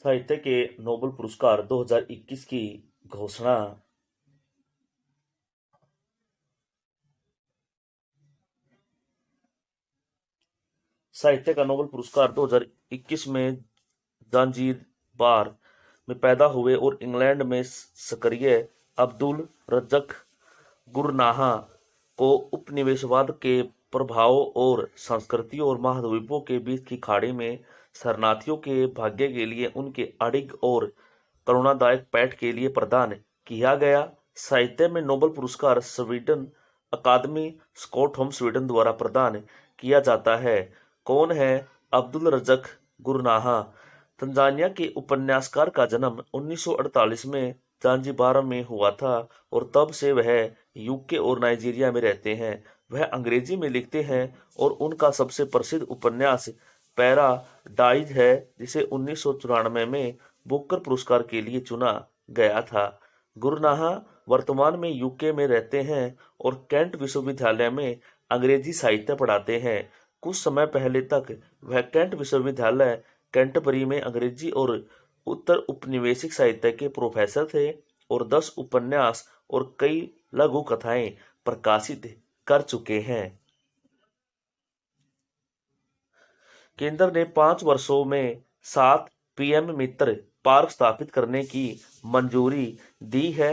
साहित्य के नोबेल पुरस्कार 2021 की घोषणा। साहित्य का नोबेल पुरस्कार 2021 में जांजीबार में पैदा हुए और इंग्लैंड में सक्रिय अब्दुल रज़्ज़ाक गुरनाहा को उपनिवेशवाद के प्रभावों और संस्कृतियों और महाद्वीपों के बीच की खाड़ी में शरणार्थियों के भाग्य के लिए उनके अडिग और करुणादायक पैठ के लिए प्रदान किया गया। साहित्य में नोबेल पुरस्कार स्वीडन अकादमी स्टॉकहोम स्वीडन द्वारा प्रदान किया जाता है। कौन है अब्दुल रज़्ज़ाक गुरनाहा? तंजानिया के उपन्यासकार का जन्म 1948 में जांजीबार में हुआ था और तब से वह यूके और नाइजीरिया में रहते हैं। वह अंग्रेजी में लिखते हैं और उनका सबसे प्रसिद्ध उपन्यास पैराडाइज है, जिसे 1994 में बुकर पुरस्कार के लिए चुना गया था। गुरनाहा वर्तमान में यूके में रहते हैं और कैंट विश्वविद्यालय में अंग्रेजी साहित्य पढ़ाते हैं। कुछ समय पहले तक वह कैंट विश्वविद्यालय कैंटरबरी में अंग्रेजी और उत्तर औपनिवेशिक साहित्य के प्रोफेसर थे और 10 उपन्यास और कई लघु कथाएं प्रकाशित कर चुके हैं। केंद्र ने 5 वर्षों में 7 पीएम मित्र पार्क स्थापित करने की मंजूरी दी है।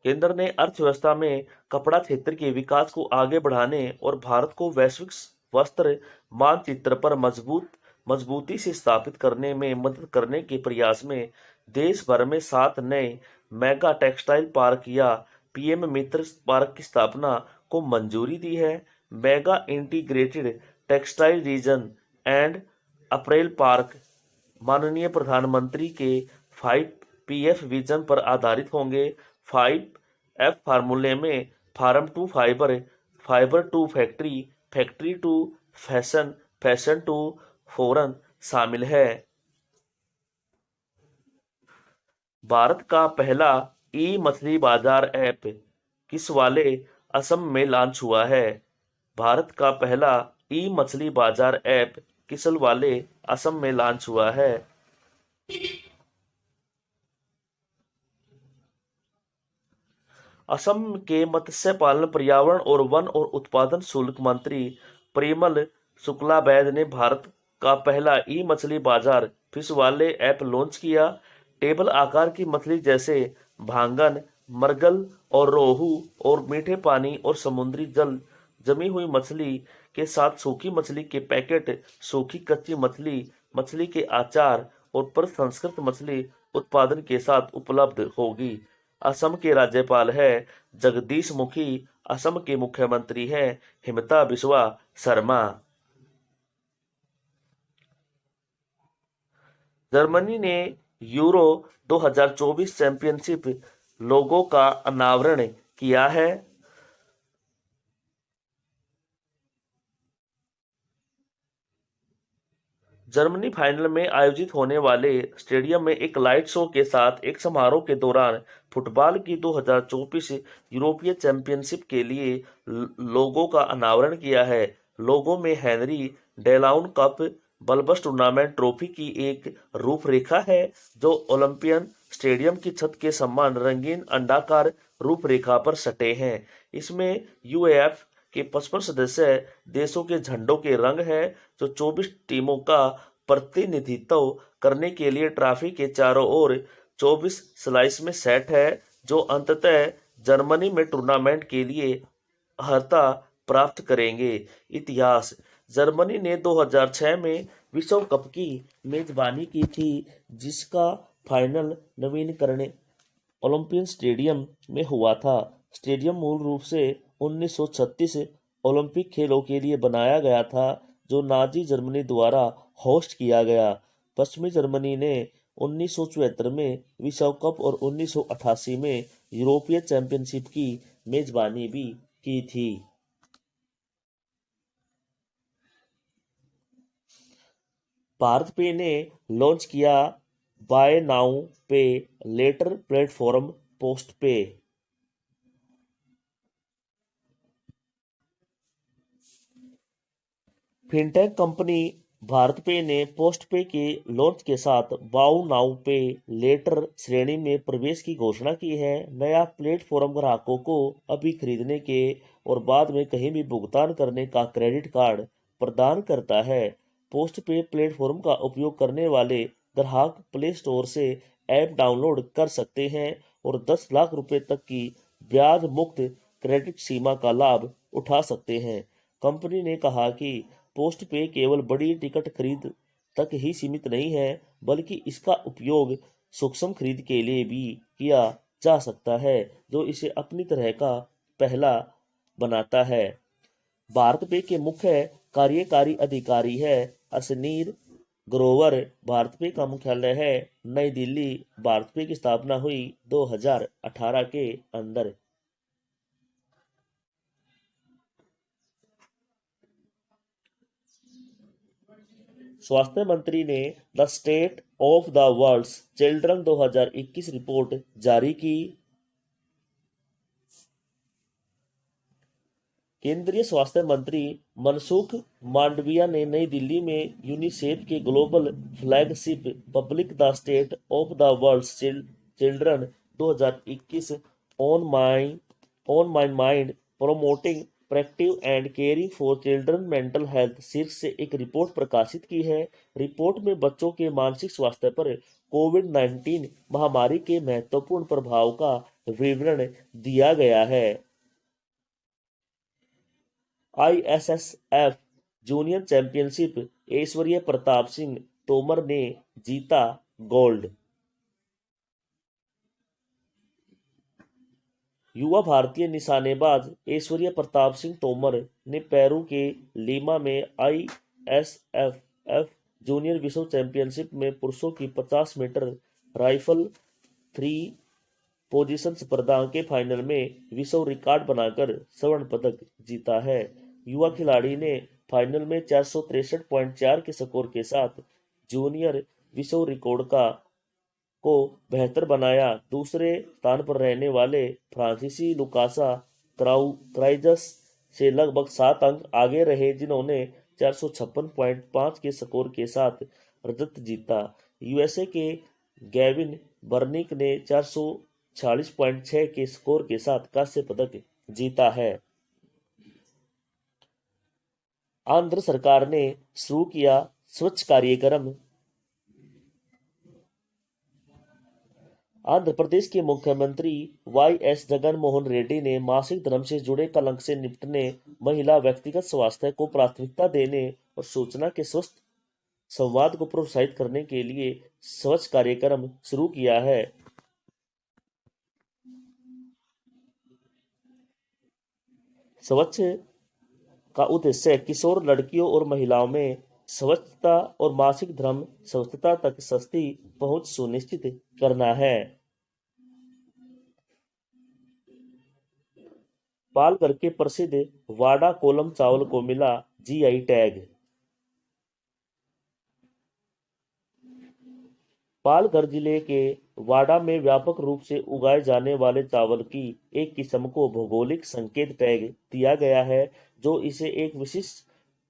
केंद्र ने अर्थव्यवस्था में कपड़ा क्षेत्र के विकास को आगे बढ़ाने और भारत को वैश्विक वस्त्र मानचित्र पर मजबूती से स्थापित करने में मदद करने के प्रयास में देश भर में 7 नए मेगा टेक्सटाइल पार्क या पीएम मित्र पार्क की स्थापना को मंजूरी दी है। Mega integrated textile reason and April park माननीय प्रधानमंत्री के 5PF विजन पर आधारित होंगे। 5F फार्मूले में farm to fibre, fibre to factory, factory to fashion, fashion to foreign शामिल है। भारत का पहला ई मछली बाजार ऐप किसवाले असम में लॉन्च हुआ है। भारत का पहला ई मछली बाजार ऐप किसवाले असम में लॉन्च हुआ है। असम के मत्स्य पालन, पर्यावरण और वन और उत्पादन शुल्क मंत्री परिमल शुक्लाबैद ने भारत का पहला ई मछली बाजार फिशवाले ऐप लॉन्च किया। टेबल आकार की मछली जैसे भांगन, मरगल और रोहू और मीठे पानी और समुद्री जल जमी हुई मछली के साथ सूखी मछली के पैकेट, सूखी कच्ची मछली, मछली के अचार और प्रसंस्कृत मछली उत्पादन के साथ उपलब्ध होगी। असम के राज्यपाल है जगदीश मुखी। असम के मुख्यमंत्री हैं हिमंता बिस्वा शर्मा। जर्मनी ने यूरो 2024 चैंपियनशिप लोगो का अनावरण किया है। जर्मनी फाइनल में आयोजित होने वाले स्टेडियम में एक लाइट शो के साथ एक समारोह के दौरान फुटबॉल की 2024 यूरोपीय चैंपियनशिप के लिए लोगो का अनावरण किया है। लोगो में हेनरी डेलाउन कप बल्बस टूर्नामेंट ट्रॉफी की एक रूपरेखा है, जो ओलंपियन स्टेडियम की छत के समान रंगीन अंडाकार रूपरेखा पर सटे हैं। इसमें यूएएफ के 55 सदस्य देशों के झंडों के रंग है, जो 24 टीमों का प्रतिनिधित्व करने के लिए ट्रॉफी के चारों ओर 24 स्लाइस में सेट है, जो अंततः जर्मनी में टूर्नामेंट के लिए अर्हता प्राप्त करेंगे। इतिहास: जर्मनी ने 2006 में विश्व कप की मेजबानी की थी, जिसका फाइनल नवीनीकरण ओलंपियन स्टेडियम में हुआ था। स्टेडियम मूल रूप से 1936 ओलंपिक खेलों के लिए बनाया गया था, जो नाजी जर्मनी द्वारा होस्ट किया गया। पश्चिमी जर्मनी ने 1974 में विश्व कप और 1988 में यूरोपीय चैंपियनशिप की मेजबानी भी की थी। भारत पे ने लॉन्च किया बाय नाउ पे लेटर प्लेटफॉर्म पोस्ट पे। फिनटेक कंपनी भारत पे ने पोस्ट पे के लॉन्च के साथ बाउ नाउ पे लेटर श्रेणी में प्रवेश की घोषणा की है। नया प्लेटफॉर्म ग्राहकों को अभी खरीदने के और बाद में कहीं भी भुगतान करने का क्रेडिट कार्ड प्रदान करता है। पोस्ट पे प्लेटफॉर्म का उपयोग करने वाले ग्राहक प्ले स्टोर से ऐप डाउनलोड कर सकते हैं और 10 लाख रुपए तक की ब्याज मुक्त क्रेडिट सीमा का लाभ उठा सकते हैं। कंपनी ने कहा कि पोस्ट पे केवल बड़ी टिकट खरीद तक ही सीमित नहीं है, बल्कि इसका उपयोग सूक्ष्म खरीद के लिए भी किया जा सकता है, जो इसे अपनी तरह का पहला बनाता है। भारत पे के मुख्य कार्यकारी अधिकारी है असनीर ग्रोवर। भारत पे का मुख्यालय है नई दिल्ली। भारत पे की स्थापना हुई 2018 के अंदर। स्वास्थ्य मंत्री ने the state of the world's children 2021 report जारी की। केंद्रीय स्वास्थ्य मंत्री मनसुख मांडविया ने नई दिल्ली में यूनिसेफ के global flagship public the state of the world's children 2021 on my mind promoting proactive and caring for children mental health शीर्षक से एक रिपोर्ट प्रकाशित की है। रिपोर्ट में बच्चों के मानसिक स्वास्थ्य पर कोविड-19 महामारी के महत्वपूर्ण प्रभाव का विवरण दिया गया है। ISSF जूनियर चैंपियनशिप ऐश्वर्य प्रताप सिंह तोमर ने जीता गोल्ड। युवा भारतीय निशानेबाज ऐश्वर्य प्रताप सिंह तोमर ने पेरू के लीमा में ISSF जूनियर विश्व चैंपियनशिप में पुरुषों की 50 मीटर राइफल थ्री पोजीशन स्पर्धा के फाइनल में विश्व रिकॉर्ड बनाकर स्वर्ण पदक जीता है। युवा खिलाड़ी ने फाइनल में 463.4 के स्कोर के साथ जूनियर विश्व रिकॉर्ड को बेहतर बनाया। दूसरे स्थान पर रहने वाले फ्रांसीसी लुकासा क्राइजस से लगभग 7 अंक आगे रहे, जिन्होंने 456.5 के स्कोर के साथ रजत जीता। यूएसए के गैविन बर्निक ने 446.6 के स्कोर के साथ कांस्य पदक जीता है। आंध्र सरकार ने शुरू किया स्वच्छ कार्यक्रम। आंध्र प्रदेश के मुख्यमंत्री YS जगनमोहन रेड्डी ने मासिक धर्म से जुड़े कलंक से निपटने, महिला व्यक्तिगत स्वास्थ्य को प्राथमिकता देने और सूचना के स्वस्थ संवाद को प्रोत्साहित करने के लिए स्वच्छ कार्यक्रम शुरू किया है। स्वच्छ का उद्देश्य किशोर लड़कियों और महिलाओं में स्वच्छता और मासिक धर्म स्वच्छता तक सस्ती पहुंच सुनिश्चित करना है। पालघर के प्रसिद्ध वाडा कोलम चावल को मिला GI टैग। पालघर जिले के वाडा में व्यापक रूप से उगाए जाने वाले चावल की एक किस्म को भौगोलिक संकेत टैग दिया गया है, जो इसे एक विशिष्ट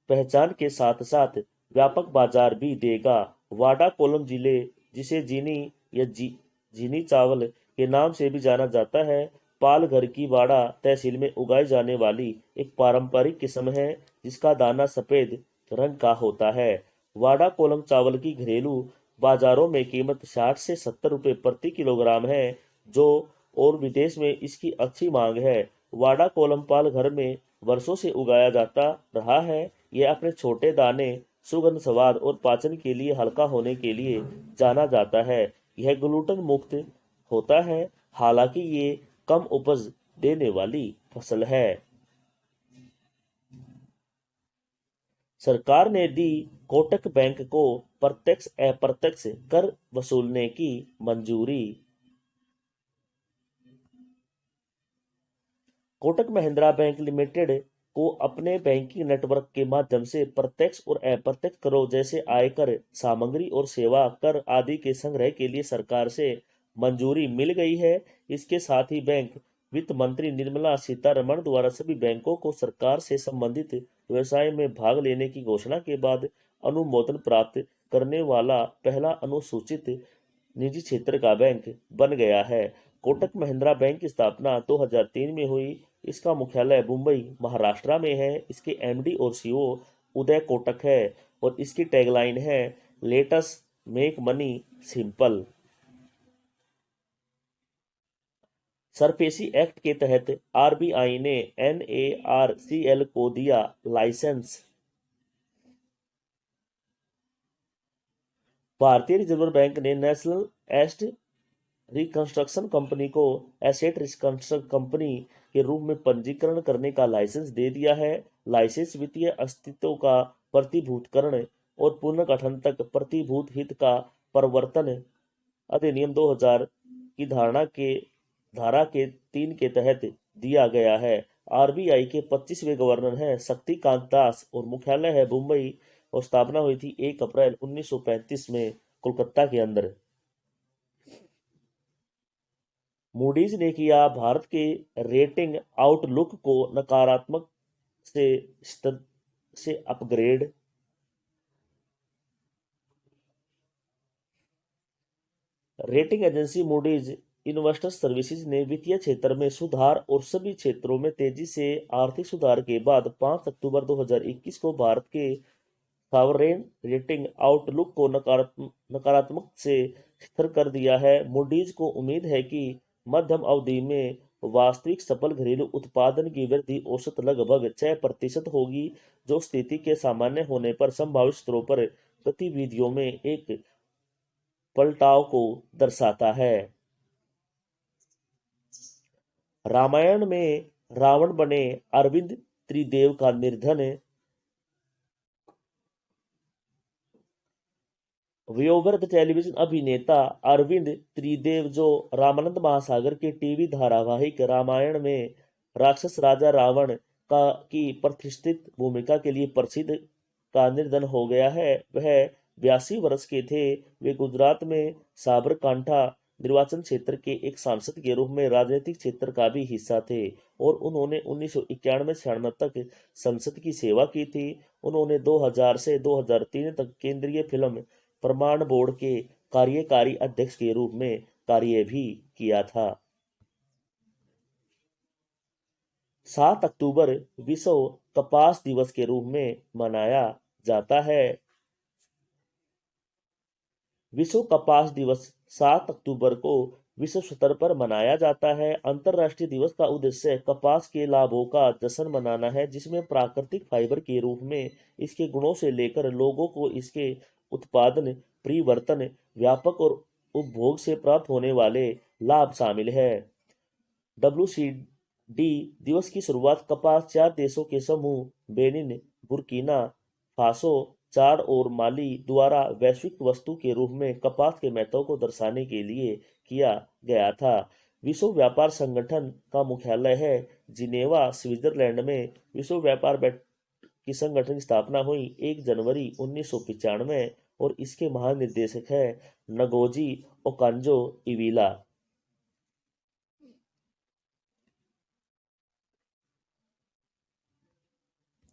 पहचान के साथ साथ व्यापक बाजार भी देगा। वाडा कोलम जिले, जिसे जीनी या जीनी चावल के नाम से भी जाना जाता है, पालघर की वाडा तहसील में उगाई जाने वाली एक पारंपरिक किस्म है, जिसका दाना सफेद रंग का होता है। वाडा कोलम चावल की घरेलू बाजारों में कीमत 60 से 70 रुपए प्रति किलोग्राम है, जो और विदेश में इसकी अच्छी मांग है। वाडा कोलम पालघर में वर्षों से उगाया जाता रहा है। यह अपने छोटे दाने, सुगंध, स्वाद और पाचन के लिए हल्का होने के लिए जाना जाता है। यह ग्लूटेन मुक्त होता है हालांकि ये कम उपज देने वाली फसल है। सरकार ने दी कोटक बैंक को प्रत्यक्ष अप्रत्यक्ष कर वसूलने की मंजूरी। कोटक महिंद्रा बैंक लिमिटेड को अपने बैंकिंग नेटवर्क के माध्यम से प्रत्यक्ष और अप्रत्यक्ष करों जैसे आयकर, सामग्री और सेवा कर आदि के संग्रह के लिए सरकार से मंजूरी मिल गई है। इसके साथ ही बैंक वित्त मंत्री निर्मला सीतारमण द्वारा सभी बैंकों को सरकार से संबंधित व्यवसाय में भाग लेने की घोषणा के बाद अनुमोदन प्राप्त करने वाला पहला अनुसूचित निजी क्षेत्र का बैंक बन गया है। कोटक महिंद्रा बैंक की स्थापना 2003 में हुई। इसका मुख्यालय मुंबई, महाराष्ट्र में है। इसके एमडी और सीईओ उदय कोटक है और इसकी टैगलाइन है let's make money simple. SARFAESI act के तहत आरबीआई ने एनएआरसीएल को दिया लाइसेंस। भारतीय रिजर्व बैंक ने नेशनल एसेट रिकंस्ट्रक्शन कंपनी को एसेट रिकंस्ट्रक्शन कंपनी के रूप में पंजीकरण करने का लाइसेंस दे दिया है। लाइसेंस वित्तीय अस्तित्व का प्रतिभूतकरण और पुनर्गठन तक प्रतिभूत हित का प्रवर्तन अधिनियम 2000 की धारा के 3 के तहत दिया गया है। आरबीआई के 25वें गवर्नर हैं शक्तिकांत दास और मुख्यालय है मुंबई और स्थापना हुई थी 1 अप्रैल 1935 में कोलकाता के अंदर। मूडीज ने किया भारत के रेटिंग आउटलुक को नकारात्मक से स्तर से upgrade. Rating agency Moody's investors services ने वित्तीय क्षेत्र में सुधार और सभी क्षेत्रों में तेजी से आर्थिक सुधार के बाद 5 अक्टूबर 2021 को भारत के सॉवरेन रेटिंग आउटलुक को नकारात्मक से स्थिर कर दिया है। मूडीज को उम्मीद है कि मध्यम अवधि में वास्तविक सकल घरेलू उत्पादन की वृद्धि औसत लगभग 6% होगी, जो स्थिति के सामान्य होने पर संभावित स्तरों पर गतिविधियों में एक पलटाव को दर्शाता है। रामायण में रावण बने अरविंद त्रिदेव का निधन। वयोवृद्ध टेलीविजन अभिनेता अरविंद त्रिदेव, जो रामानंद महासागर के टीवी धारावाहिक रामायण में राक्षस राजा रावण की प्रतिष्ठित भूमिका के लिए प्रसिद्ध, का निधन हो गया है। वह 82 वर्ष के थे। वे गुजरात में साबरकांठा निर्वाचन क्षेत्र के एक सांसद के रूप में राजनीतिक क्षेत्र का भी हिस्सा थे और उन्होंने 1991-96 तक संसद की सेवा की थी। उन्होंने 2000 से 2003 तक केंद्रीय फिल्म प्रमाण बोर्ड के कार्यकारी अध्यक्ष के रूप में कार्य भी किया था। 7 अक्टूबर विश्व कपास दिवस के रूप में मनाया जाता है। विश्व कपास दिवस 7 अक्टूबर को विश्व स्तर पर मनाया जाता है। अंतर्राष्ट्रीय दिवस का उद्देश्य कपास के लाभों का जश्न मनाना है, जिसमें प्राकृतिक फाइबर के रूप में इसके गुणों से लेकर लोगों को इसके उत्पादन, परिवर्तन, व्यापक और उपभोग से प्राप्त होने वाले लाभ शामिल है। WCD दिवस की शुरुआत कपास 4 देशों के समूह बेनिन, बुर्किना फासो, चाड और माली द्वारा वैश्विक वस्तु के रूप में कपास के महत्व को दर्शाने के लिए किया गया था। विश्व व्यापार संगठन का मुख्यालय है जिनेवा, स्विट्जरलैंड में। विश्व व्यापार की संगठन की स्थापना हुई 1 जनवरी 1995 और इसके महानिदेशक है नगोजी ओकांजो-इविला।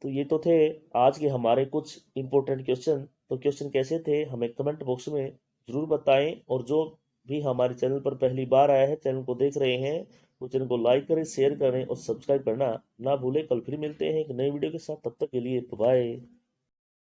तो ये तो थे आज के हमारे कुछ इंपॉर्टेंट क्वेश्चन। तो क्वेश्चन कैसे थे हमें कमेंट बॉक्स में जरूर बताएं, और जो भी हमारे चैनल पर पहली बार आया है, चैनल को देख रहे हैं, तो चैनल को लाइक करें, शेयर करें और सब्सक्राइब करना ना भूलें। कल फिर मिलते हैं एक नई वीडियो के साथ, तब तक के लिए बाय।